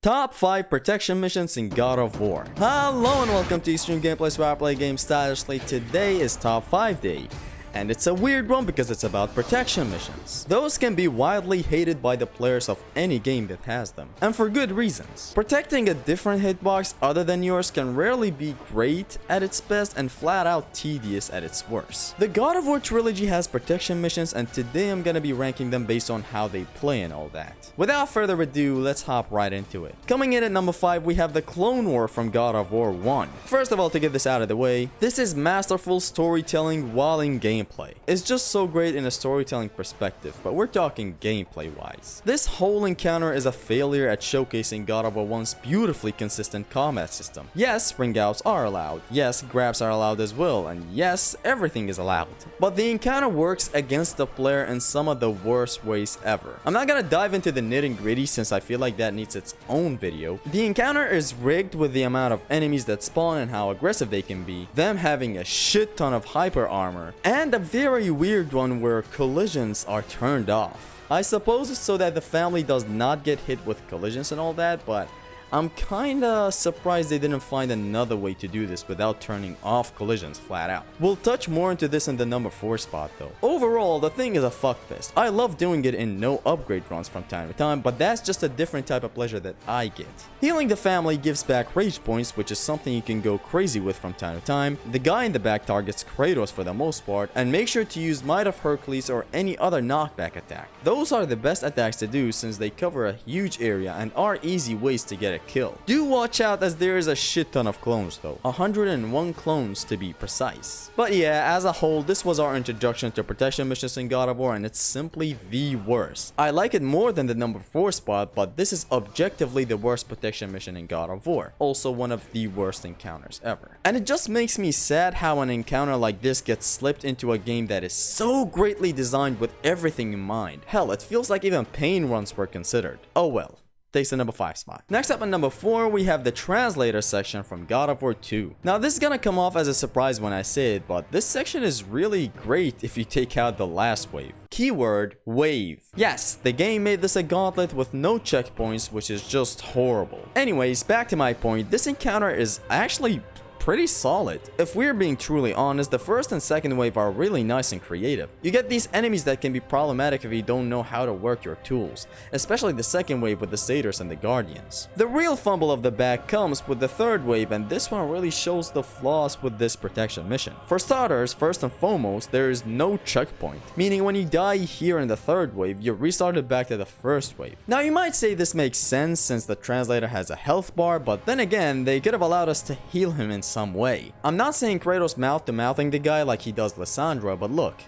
Top 5 protection missions in God of War. Hello and welcome to Extreme Gameplays where I play games stylishly. Today is Top 5 Day. And it's a weird one because it's about protection missions. Those can be widely hated by the players of any game that has them, and for good reasons. Protecting a different hitbox other than yours can rarely be great at its best and flat out tedious at its worst. The God of War trilogy has protection missions, and today I'm gonna be ranking them based on how they play and all that. Without further ado, let's hop right into it. Coming in at number 5, we have the Clone War from God of War 1. First of all, to get this out of the way, this is masterful storytelling while in gameplay. It's just so great in a storytelling perspective, but we're talking gameplay wise. This whole encounter is a failure at showcasing God of War 1's beautifully consistent combat system. Yes, ring outs are allowed, yes, grabs are allowed as well, and yes, everything is allowed. But the encounter works against the player in some of the worst ways ever. I'm not gonna dive into the nitty-gritty since I feel like that needs its own video. The encounter is rigged with the amount of enemies that spawn and how aggressive they can be, them having a shit ton of hyper armor, and a very weird one where collisions are turned off. I suppose it's so that the family does not get hit with collisions and all that, but I'm kinda surprised they didn't find another way to do this without turning off collisions flat out. We'll touch more into this in the number 4 spot though. Overall, the thing is a fuckfest. I love doing it in no upgrade runs from time to time, but that's just a different type of pleasure that I get. Healing the family gives back rage points, which is something you can go crazy with from time to time. The guy in the back targets Kratos for the most part, and make sure to use Might of Hercules or any other knockback attack. Those are the best attacks to do since they cover a huge area and are easy ways to get a kill. Do watch out as there is a shit ton of clones though, 101 clones to be precise. But yeah, as a whole, this was our introduction to protection missions in God of War, and it's simply the worst. I like it more than the number 4 spot, but this is objectively the worst protection mission in God of War. Also one of the worst encounters ever. And it just makes me sad how an encounter like this gets slipped into a game that is so greatly designed with everything in mind. Hell, it feels like even pain runs were considered. Oh well. Takes the number 5 spot. Next up at number 4, we have the translator section from God of War 2. Now this is gonna come off as a surprise when I say it, but this section is really great if you take out the last wave. Keyword, wave. Yes, the game made this a gauntlet with no checkpoints, which is just horrible. Anyways, back to my point, this encounter is actually pretty solid. If we're being truly honest, the first and second wave are really nice and creative. You get these enemies that can be problematic if you don't know how to work your tools, especially the second wave with the satyrs and the guardians. The real fumble of the bag comes with the third wave, and this one really shows the flaws with this protection mission. For starters, first and foremost, there is no checkpoint, meaning when you die here in the third wave, you're restarted back to the first wave. Now you might say this makes sense since the translator has a health bar, but then again, they could have allowed us to heal him in some way. I'm not saying Kratos mouth-to-mouthing the guy like he does Lysandra, but look.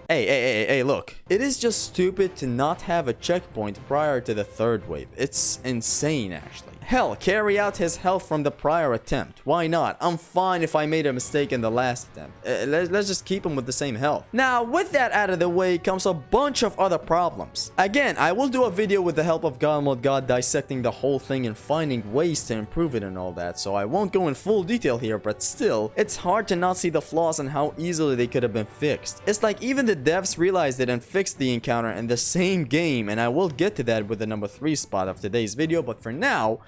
Hey, look. It is just stupid to not have a checkpoint prior to the third wave. It's insane, actually. Hell, carry out his health from the prior attempt. Why not? I'm fine if I made a mistake in the last attempt. Let's just keep him with the same health. Now, with that out of the way comes a bunch of other problems. Again, I will do a video with the help of God Mode God dissecting the whole thing and finding ways to improve it and all that, so I won't go in full detail here, but still, it's hard to not see the flaws and how easily they could have been fixed. It's like even the devs realized it and fixed the encounter in the same game, and I will get to that with the number 3 spot of today's video, but for now,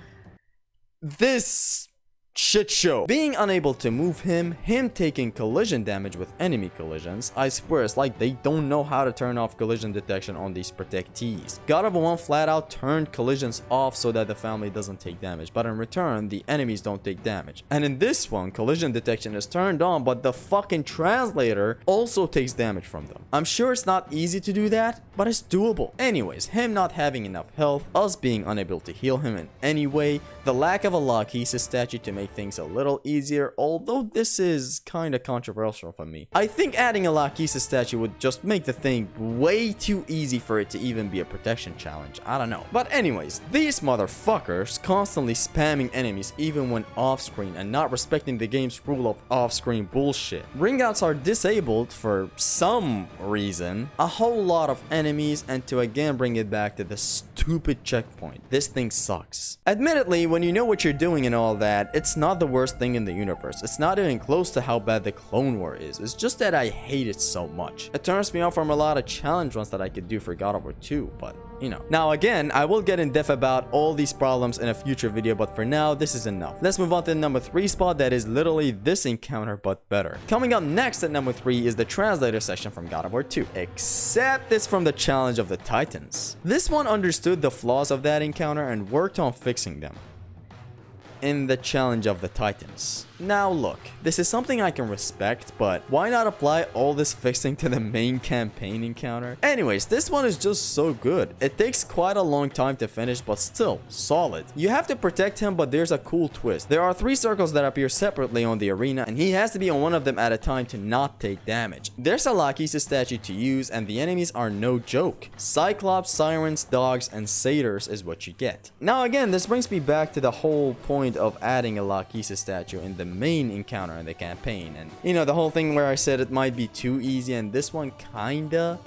this shit show. Being unable to move him taking collision damage with enemy collisions, I swear it's like they don't know how to turn off collision detection on these protectees. God of War 1 flat out turned collisions off so that the family doesn't take damage, but in return, the enemies don't take damage. And in this one, collision detection is turned on, but the fucking translator also takes damage from them. I'm sure it's not easy to do that, but it's doable. Anyways, him not having enough health, us being unable to heal him in any way, the lack of a Lachesis statue to make things a little easier, although this is kinda controversial for me. I think adding a Lachesis statue would just make the thing way too easy for it to even be a protection challenge. I don't know. But anyways, these motherfuckers constantly spamming enemies even when off screen and not respecting the game's rule of off screen bullshit. Ring outs are disabled for some reason, a whole lot of enemies, and to again bring it back to the stupid checkpoint. This thing sucks. Admittedly, when you know what you're doing and all that, it's not the worst thing in the universe. It's not even close to how bad the Clone War is. It's just that I hate it so much. It turns me off from a lot of challenge runs that I could do for God of War 2, but you know. Now again, I will get in depth about all these problems in a future video, but for now, this is enough. Let's move on to the number 3 spot. That is literally this encounter, but better. Coming up next at number 3 is the translator section from God of War 2. Except it's from the Challenge of the Titans. This one understood the flaws of that encounter and worked on fixing them in the Challenge of the Titans. Now look, this is something I can respect, but why not apply all this fixing to the main campaign encounter? Anyways, this one is just so good. It takes quite a long time to finish, but still solid. You have to protect him, but there's a cool twist. There are 3 circles that appear separately on the arena, and he has to be on one of them at a time to not take damage. There's a Lachesis statue to use, and the enemies are no joke. Cyclops, sirens, dogs, and satyrs is what you get. Now again, this brings me back to the whole point of adding a Lachesis statue in the main encounter in the campaign, and you know, the whole thing where I said it might be too easy, and this one kinda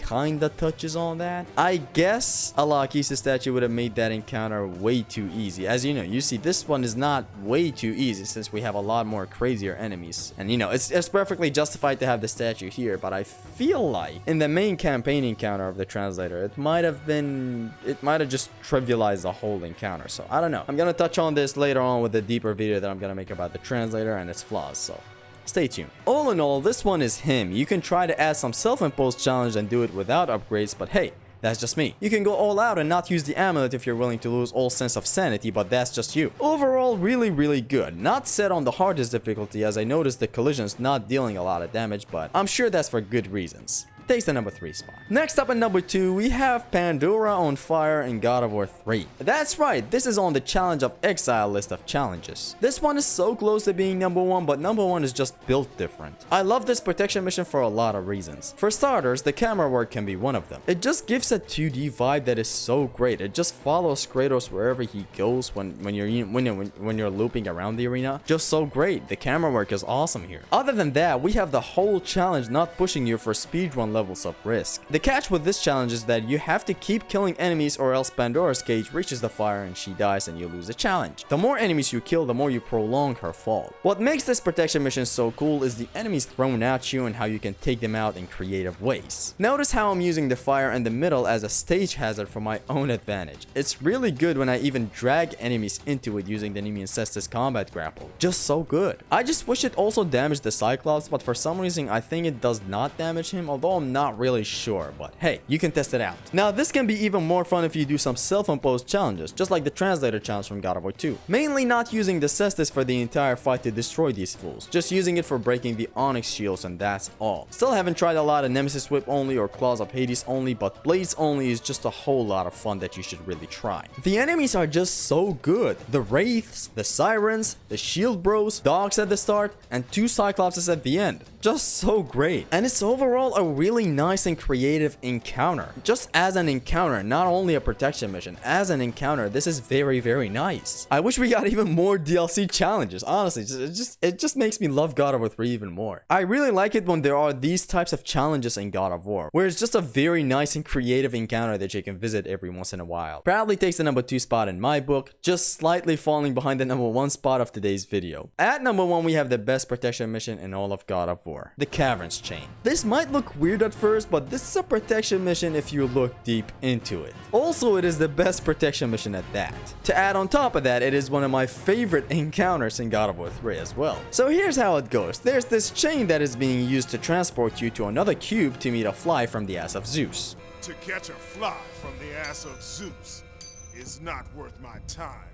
touches on that. I guess a Lachesis statue would have made that encounter way too easy. As you know, you see this one is not way too easy since we have a lot more crazier enemies, and you know, it's perfectly justified to have the statue here, but I feel like in the main campaign encounter of the translator, it might have just trivialized the whole encounter. So I don't know, I'm gonna touch on this later on with the deeper video that I'm gonna make about the translator and its flaws, so stay tuned. All in all, this one is him. You can try to add some self-imposed challenge and do it without upgrades, but hey, that's just me. You can go all out and not use the amulet if you're willing to lose all sense of sanity, but that's just you. Overall, really good. Not set on the hardest difficulty, as I noticed the collisions not dealing a lot of damage, but I'm sure that's for good reasons. Takes the number 3 spot. Next up at number 2, we have Pandora on fire in God of War 3. That's right, this is on the Challenge of Exile list of challenges. This one is so close to being number 1, but number 1 is just built different. I love this protection mission for a lot of reasons. For starters, the camera work can be one of them. It just gives a 2D vibe that is so great. It just follows Kratos wherever he goes when you're looping around the arena. Just so great. The camera work is awesome here. Other than that, we have the whole challenge not pushing you for speedrun levels of risk. The catch with this challenge is that you have to keep killing enemies or else Pandora's cage reaches the fire and she dies and you lose the challenge. The more enemies you kill, the more you prolong her fall. What makes this protection mission so cool is the enemies thrown at you and how you can take them out in creative ways. Notice how I'm using the fire in the middle as a stage hazard for my own advantage. It's really good when I even drag enemies into it using the Nemean Cestus combat grapple. Just so good. I just wish it also damaged the Cyclops, but for some reason I think it does not damage him, although I'm not really sure, but hey, you can test it out. Now this can be even more fun if you do some self-imposed challenges, just like the translator challenge from God of War 2. Mainly not using the Cestus for the entire fight to destroy these fools, just using it for breaking the Onyx shields, and that's all. Still haven't tried a lot of Nemesis Whip only or Claws of Hades only, but Blades only is just a whole lot of fun that you should really try. The enemies are just so good. The Wraiths, the Sirens, the Shield Bros, Dogs at the start, and 2 Cyclopses at the end. Just so great. And it's overall a really nice and creative encounter. Just as an encounter, not only a protection mission, as an encounter, this is very nice. I wish we got even more DLC challenges. Honestly, it just makes me love God of War 3 even more. I really like it when there are these types of challenges in God of War, where it's just a very nice and creative encounter that you can visit every once in a while. Proudly takes the number 2 spot in my book, just slightly falling behind the number 1 spot of today's video. At number 1, we have the best protection mission in all of God of War, the Caverns Chain. This might look weird at first, but this is a protection mission if you look deep into it. Also, it is the best protection mission at that. To add on top of that, it is one of my favorite encounters in God of War 3 as well. So here's how it goes. There's this chain that is being used to transport you to another cube to meet a fly from the ass of Zeus. To catch a fly from the ass of Zeus is not worth my time.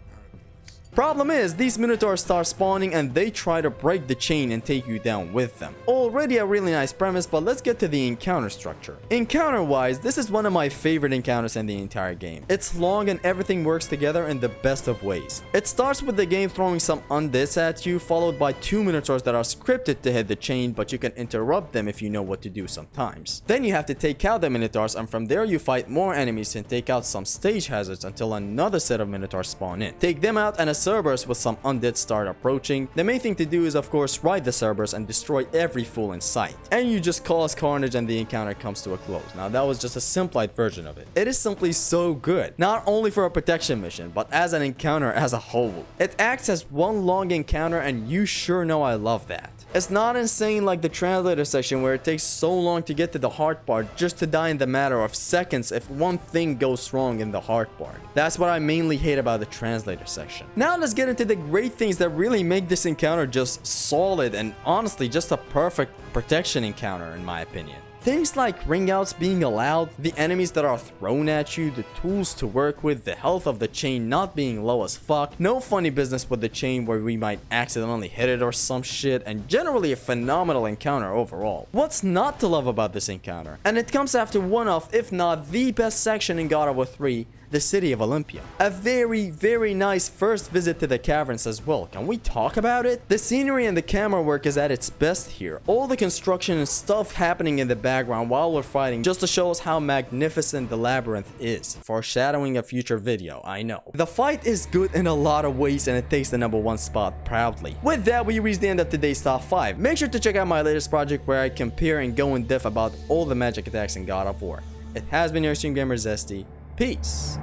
Problem is, these Minotaurs start spawning and they try to break the chain and take you down with them. Already a really nice premise, but let's get to the encounter structure. Encounter wise, this is one of my favorite encounters in the entire game. It's long and everything works together in the best of ways. It starts with the game throwing some undeads at you, followed by 2 Minotaurs that are scripted to hit the chain, but you can interrupt them if you know what to do sometimes. Then you have to take out the Minotaurs, and from there you fight more enemies and take out some stage hazards until another set of Minotaurs spawn in. Take them out and a Cerberus with some undead start approaching. The main thing to do is of course ride the Cerberus and destroy every fool in sight. And you just cause carnage and the encounter comes to a close. Now that was just a simplified version of it. It is simply so good, not only for a protection mission, but as an encounter as a whole. It acts as one long encounter and you sure know I love that. It's not insane like the translator section where it takes so long to get to the hard part just to die in the matter of seconds if one thing goes wrong in the hard part. That's what I mainly hate about the translator section. Now let's get into the great things that really make this encounter just solid and honestly just a perfect protection encounter in my opinion. Things like ring outs being allowed, the enemies that are thrown at you, the tools to work with, the health of the chain not being low as fuck, no funny business with the chain where we might accidentally hit it or some shit, and generally a phenomenal encounter overall. What's not to love about this encounter? And it comes after one of, if not the best section in God of War 3, the city of Olympia. A very nice first visit to the caverns as well. Can we talk about it? The scenery and the camera work is at its best here. All the construction and stuff happening in the background while we're fighting just to show us how magnificent the labyrinth is. Foreshadowing a future video, I know. The fight is good in a lot of ways and it takes the #1 spot proudly. With that, we reach the end of today's top 5. Make sure to check out my latest project where I compare and go in depth about all the magic attacks in God of War. It has been your stream gamer Zesty. Peace.